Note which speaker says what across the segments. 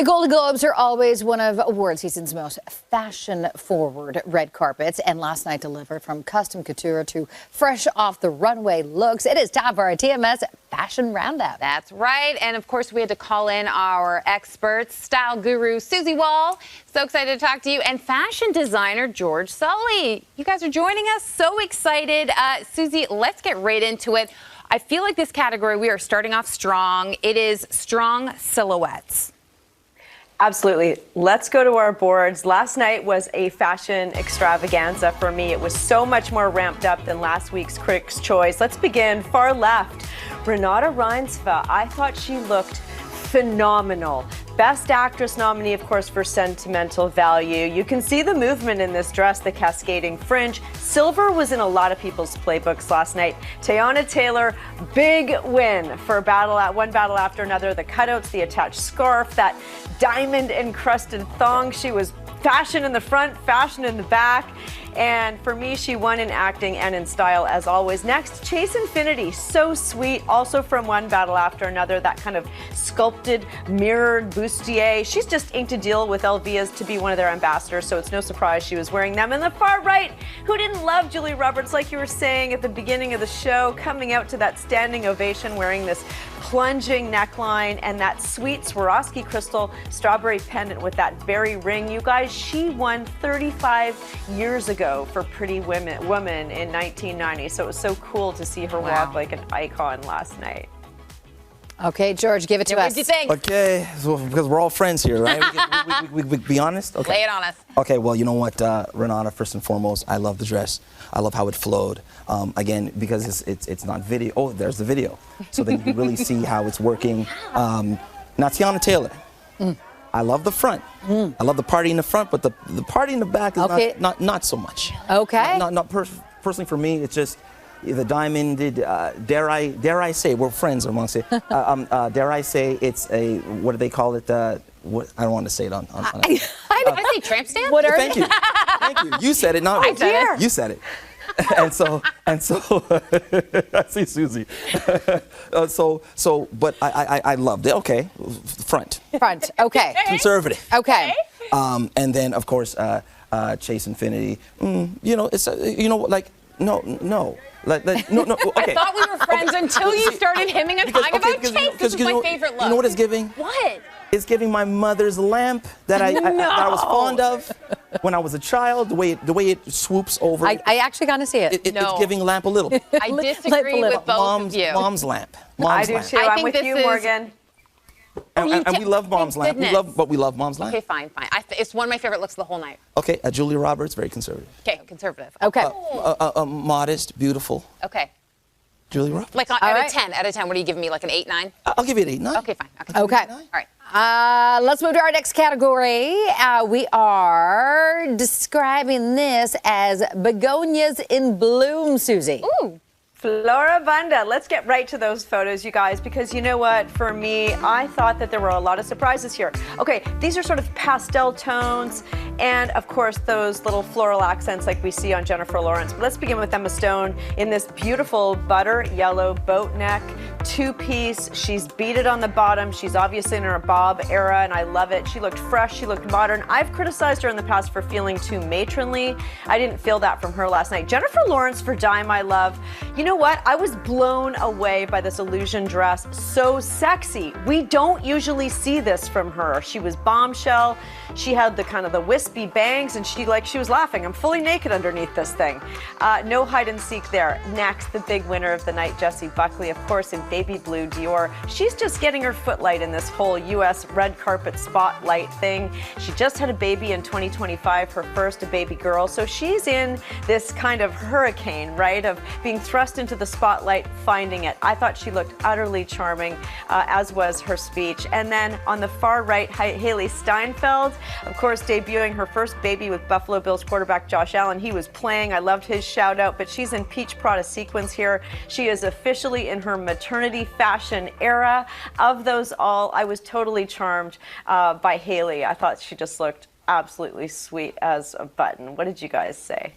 Speaker 1: Golden Globes are always one of award season's most fashion-forward red carpets, and last night delivered from custom couture to fresh off-the-runway looks. It is time for our TMS Fashion Roundup.
Speaker 2: That's right, and of course we had to call in our experts, style guru Susie Wall, so excited to talk to you, and fashion designer George Sully. You guys are joining us, so excited. Susie, let's get right into it. I feel like this category, we are starting off strong. It is strong silhouettes.
Speaker 3: Absolutely. Let's go to our boards. Last night was a fashion extravaganza for me. It was so much more ramped up than last week's Critics' Choice. Let's begin. Far left, Renata Reinsve. I thought she looked phenomenal. Best Actress nominee, of course, for sentimental value. You can see the movement in this dress, the cascading fringe. Silver was in a lot of people's playbooks last night. Teyana Taylor, big win for one battle after another. The cutouts, the attached scarf, that diamond-encrusted thong. She was fashion in the front, fashion in the back. And for me, she won in acting and in style, as always. Next, Chase Infinity, so sweet, also from one battle after another, that kind of sculpted, mirrored bustier. She's just inked a deal with Elvia's to be one of their ambassadors, so it's no surprise she was wearing them. And the far right, who didn't love Julie Roberts, like you were saying at the beginning of the show, coming out to that standing ovation, wearing this plunging neckline and that sweet Swarovski crystal strawberry pendant with that berry ring. You guys, she won 35 years ago for Pretty Woman in 1990. So it was so cool to see her walk like an icon last night.
Speaker 1: Okay, George, give it to us.
Speaker 2: What do you think?
Speaker 4: Okay, so, because we're all friends here, right? we be honest? Okay.
Speaker 2: Lay it on us.
Speaker 4: Okay, well, you know what, Renata, first and foremost, I love the dress. I love how it flowed. Again, because it's not video. Oh, there's the video. So then you can really see how it's working. Now, Teyana Taylor. I love the front. I love the party in the front, but the party in the back is not so much.
Speaker 1: Okay.
Speaker 4: Personally, for me, it's just the diamonded. Dare I say, we're friends amongst it. Dare I say, it's a, what do they call it? What, I don't want to say it on.
Speaker 2: I say tramp stamp.
Speaker 4: What thank you. Thank you. You said it, not me. You said it. and so I see Susie. But I loved it. Okay, front.
Speaker 1: Okay.
Speaker 4: Conservative.
Speaker 1: Okay.
Speaker 4: And then of course Chase Infinity. You know, it's like no. Like, no. Okay.
Speaker 2: I thought we were friends until you started hemming and hawing about Chase. This is my favorite look.
Speaker 4: You know what it's giving?
Speaker 2: What?
Speaker 4: It's giving my mother's lamp that I was fond of when I was a child. The way it swoops over.
Speaker 1: I actually got to see it.
Speaker 4: It's giving lamp a little.
Speaker 2: I disagree with both of you.
Speaker 4: Mom's lamp.
Speaker 3: I do too. I'm with you, Morgan.
Speaker 4: And we love Mom's lamp. We love Mom's lamp.
Speaker 2: Okay, fine. It's one of my favorite looks of the whole night.
Speaker 4: Okay, Julia Roberts, very conservative.
Speaker 2: Okay, conservative.
Speaker 1: Okay.
Speaker 4: Modest, beautiful.
Speaker 2: Okay.
Speaker 4: Julia Roberts.
Speaker 2: Like out of 10, what are you giving me? Like an 8, 9?
Speaker 4: I'll give you an 8, 9.
Speaker 2: Okay, fine.
Speaker 1: Okay.
Speaker 2: All right.
Speaker 1: Let's move to our next category. We are describing this as begonias in bloom, Susie.
Speaker 2: Ooh.
Speaker 3: Florabunda. Let's get right to those photos, you guys, because you know what? For me, I thought that there were a lot of surprises here. Okay, these are sort of pastel tones and, of course, those little floral accents like we see on Jennifer Lawrence. But let's begin with Emma Stone in this beautiful butter yellow boat neck, two-piece. She's beaded on the bottom. She's obviously in her bob era, and I love it. She looked fresh. She looked modern. I've criticized her in the past for feeling too matronly. I didn't feel that from her last night. Jennifer Lawrence for Dime I Love. You know what? I was blown away by this illusion dress. So sexy. We don't usually see this from her. She was bombshell. She had the kind of the wispy bangs, and she was laughing. I'm fully naked underneath this thing. No hide and seek there. Next, the big winner of the night, Jessie Buckley, of course, in baby blue Dior. She's just getting her footlight in this whole U.S. red carpet spotlight thing. She just had a baby in 2025, her first, a baby girl. So she's in this kind of hurricane, right, of being thrust into the spotlight, finding it. I thought she looked utterly charming, as was her speech. And then on the far right, Haley Steinfeld, of course, debuting her first baby with Buffalo Bills quarterback Josh Allen. He was playing. I loved his shout out, but she's in peach Prada sequins here. She is officially in her maternity fashion era. Of those all, I was totally charmed by Haley. I thought she just looked absolutely sweet as a button. What did you guys say?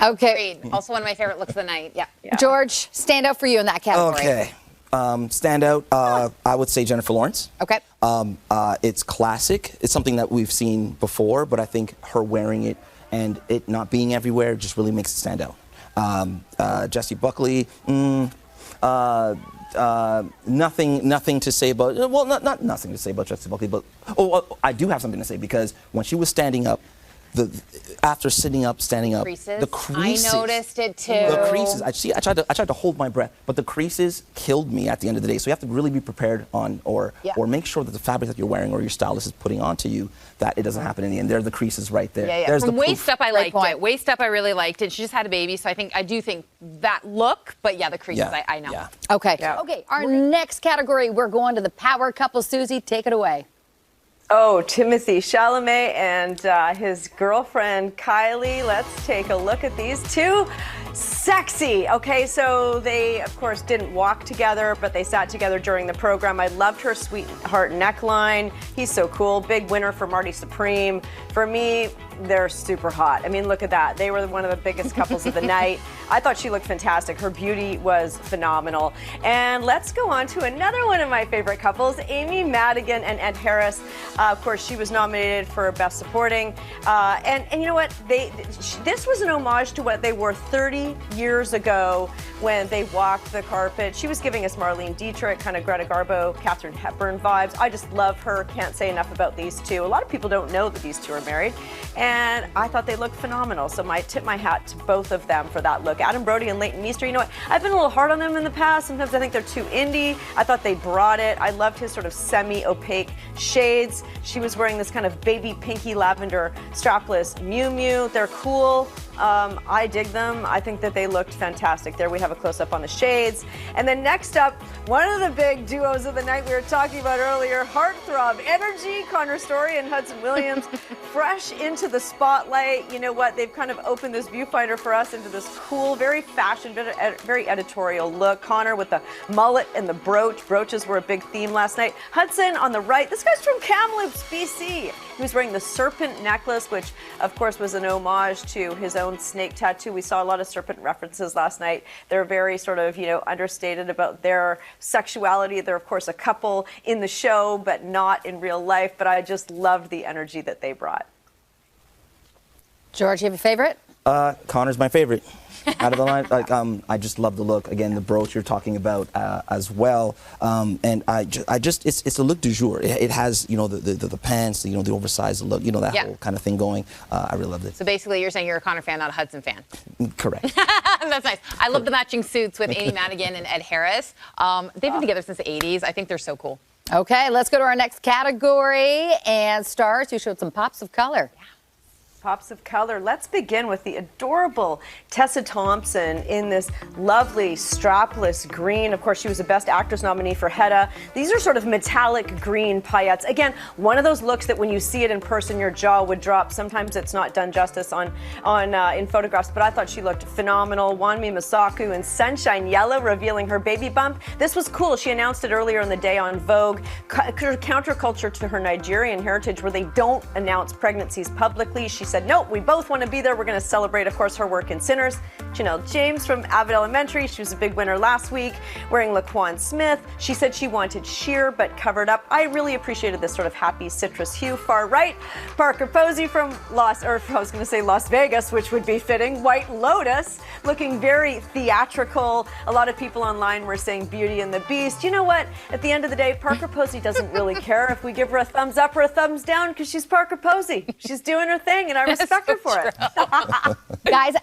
Speaker 1: Okay.
Speaker 2: Agreed. Also one of my favorite looks of the night. Yeah.
Speaker 1: George, stand out for you in that category.
Speaker 4: Okay. Standout, I would say Jennifer Lawrence.
Speaker 1: Okay.
Speaker 4: It's classic. It's something that we've seen before, but I think her wearing it and it not being everywhere just really makes it stand out. Jessie Buckley, nothing to say about, well, not nothing to say about Jessie Buckley, but, I do have something to say, because when she was standing up, after sitting up, standing up, the creases.
Speaker 2: I noticed it too.
Speaker 4: The creases. I tried to hold my breath, but the creases killed me at the end of the day. So you have to really be prepared on, or make sure that the fabric that you're wearing or your stylist is putting onto you, that it doesn't happen in the end. There are the creases right there.
Speaker 2: Yeah, yeah.
Speaker 4: There's
Speaker 2: From
Speaker 4: the
Speaker 2: waist up, I liked
Speaker 1: point.
Speaker 2: it. Waist up, I really liked it. She just had a baby, so I do think that look, but yeah, the creases, I know.
Speaker 4: Yeah.
Speaker 1: Okay.
Speaker 3: Yeah.
Speaker 1: Okay. Our next category, we're going to the power couple. Susie, take it away.
Speaker 3: Oh, Timothée Chalamet and his girlfriend Kylie. Let's take a look at these two. Sexy. Okay, so they, of course, didn't walk together, but they sat together during the program. I loved her sweetheart neckline. He's so cool. Big winner for Marty Supreme. For me, they're super hot. I mean, look at that. They were one of the biggest couples of the night. I thought she looked fantastic. Her beauty was phenomenal. And let's go on to another one of my favorite couples, Amy Madigan and Ed Harris. Of course, she was nominated for Best Supporting. And you know what? This was an homage to what they were 30 years ago when they walked the carpet. She was giving us Marlene Dietrich, kind of Greta Garbo, Katharine Hepburn vibes. I just love her. Can't say enough about these two. A lot of people don't know that these two are married. And I thought they looked phenomenal. So I tip my hat to both of them for that look. Adam Brody and Leighton Meester, you know what? I've been a little hard on them in the past. Sometimes I think they're too indie. I thought they brought it. I loved his sort of semi-opaque shades. She was wearing this kind of baby pinky lavender strapless Miu Miu. They're cool. I dig them. I think that they looked fantastic. There we have a close-up on the shades. And then next up, one of the big duos of the night we were talking about earlier, Heartthrob Energy, Connor Story and Hudson Williams, fresh into the spotlight. You know what? They've kind of opened this viewfinder for us into this cool, very fashion, very editorial look. Connor with the mullet and the brooch. Brooches were a big theme last night. Hudson on the right. This guy's from Kamloops, BC. He was wearing the serpent necklace, which of course was an homage to his own snake tattoo. We saw a lot of serpent references last night. They're very sort of, understated about their sexuality. They're of course a couple in the show, but not in real life. But I just loved the energy that they brought.
Speaker 1: George, you have a favorite?
Speaker 4: Connor's my favorite. Out of the line, I just love the look. Again, the brooch you're talking about as well, and it's a look du jour. It has, the pants, the oversized look, that whole kind of thing going. I really loved it.
Speaker 2: So basically, you're saying you're a Connor fan, not a Hudson fan.
Speaker 4: Correct.
Speaker 2: That's nice. I love the matching suits with Amy Madigan and Ed Harris. They've been together since the 80s. I think they're so cool.
Speaker 1: Okay, let's go to our next category. And stars who showed some pops of color. Yeah.
Speaker 3: Pops of color. Let's begin with the adorable Tessa Thompson in this lovely strapless green. Of course, she was a Best Actress nominee for Hedda. These are sort of metallic green paillettes. Again, one of those looks that when you see it in person, your jaw would drop. Sometimes it's not done justice in photographs, but I thought she looked phenomenal. Wanmi Masaku in Sunshine Yellow, revealing her baby bump. This was cool. She announced it earlier in the day on Vogue. Counterculture to her Nigerian heritage, where they don't announce pregnancies publicly. She said, no, we both want to be there. We're going to celebrate, of course, her work in Sinners. Janelle James from Abbott Elementary. She was a big winner last week, wearing Laquan Smith. She said she wanted sheer but covered up. I really appreciated this sort of happy citrus hue. Far right, Parker Posey from Las Vegas, which would be fitting. White Lotus, looking very theatrical. A lot of people online were saying Beauty and the Beast. You know what? At the end of the day, Parker Posey doesn't really care if we give her a thumbs up or a thumbs down, because she's Parker Posey. She's doing her thing, and I respect her for it.
Speaker 1: Guys,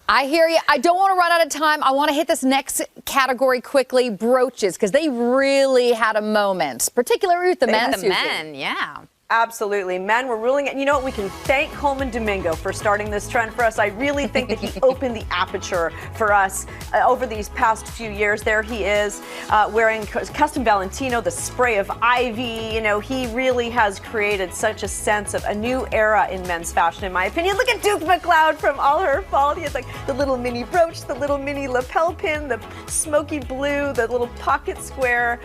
Speaker 1: I hear you. I don't want to run out of time. I want to hit this next category quickly, brooches, because they really had a moment, particularly with the men.
Speaker 2: The men, yeah.
Speaker 3: Absolutely. Men were ruling it. You know what? We can thank Coleman Domingo for starting this trend for us. I really think that he opened the aperture for us over these past few years. There he is wearing custom Valentino, the spray of ivy. He really has created such a sense of a new era in men's fashion, in my opinion. Look at Duke McLeod from All Her Fault. He has like the little mini brooch, the little mini lapel pin, the smoky blue, the little pocket square.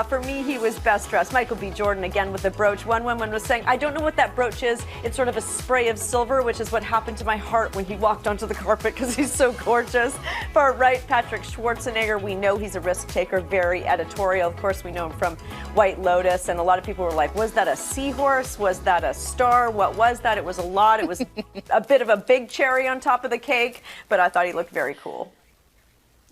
Speaker 3: For me, he was best dressed. Michael B. Jordan again with the brooch. 111 was saying, I don't know what that brooch is. It's sort of a spray of silver, which is what happened to my heart when he walked onto the carpet because he's so gorgeous. Far right, Patrick Schwarzenegger. We know he's a risk taker, very editorial. Of course, we know him from White Lotus, and a lot of people were like, was that a seahorse? Was that a star? What was that? It was a lot. It was a bit of a big cherry on top of the cake, but I thought he looked very cool.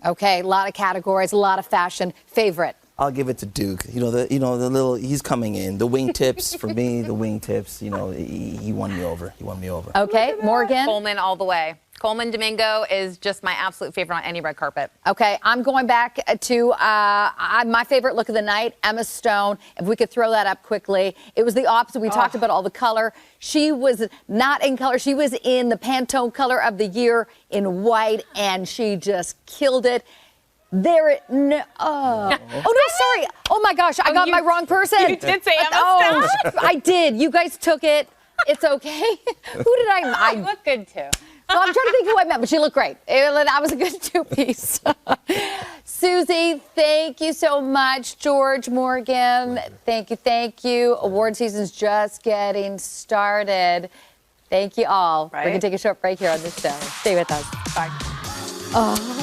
Speaker 1: Okay, a lot of categories, a lot of fashion. Favorite?
Speaker 4: I'll give it to Duke. The little, he's coming in. The wingtips, for me, the wingtips, he won me over. He won me over.
Speaker 1: Okay, Morgan?
Speaker 2: Coleman all the way. Coleman Domingo is just my absolute favorite on any red carpet.
Speaker 1: Okay, I'm going back to my favorite look of the night, Emma Stone. If we could throw that up quickly. It was the opposite. We talked about all the color. She was not in color. She was in the Pantone color of the year in white, and she just killed it. Oh no, sorry. Oh my gosh, I got my wrong person.
Speaker 2: You did say Emma Stone?
Speaker 1: I did. You guys took it. It's okay. Who did I?
Speaker 2: You look good too.
Speaker 1: Well, I'm trying to think who I meant, but she looked great. That was a good two-piece. Susie, thank you so much. George, Morgan, thank you. Award season's just getting started. Thank you all.
Speaker 3: Right.
Speaker 1: We're going to take a short break here on this show. Stay with us.
Speaker 3: Bye.
Speaker 1: Oh.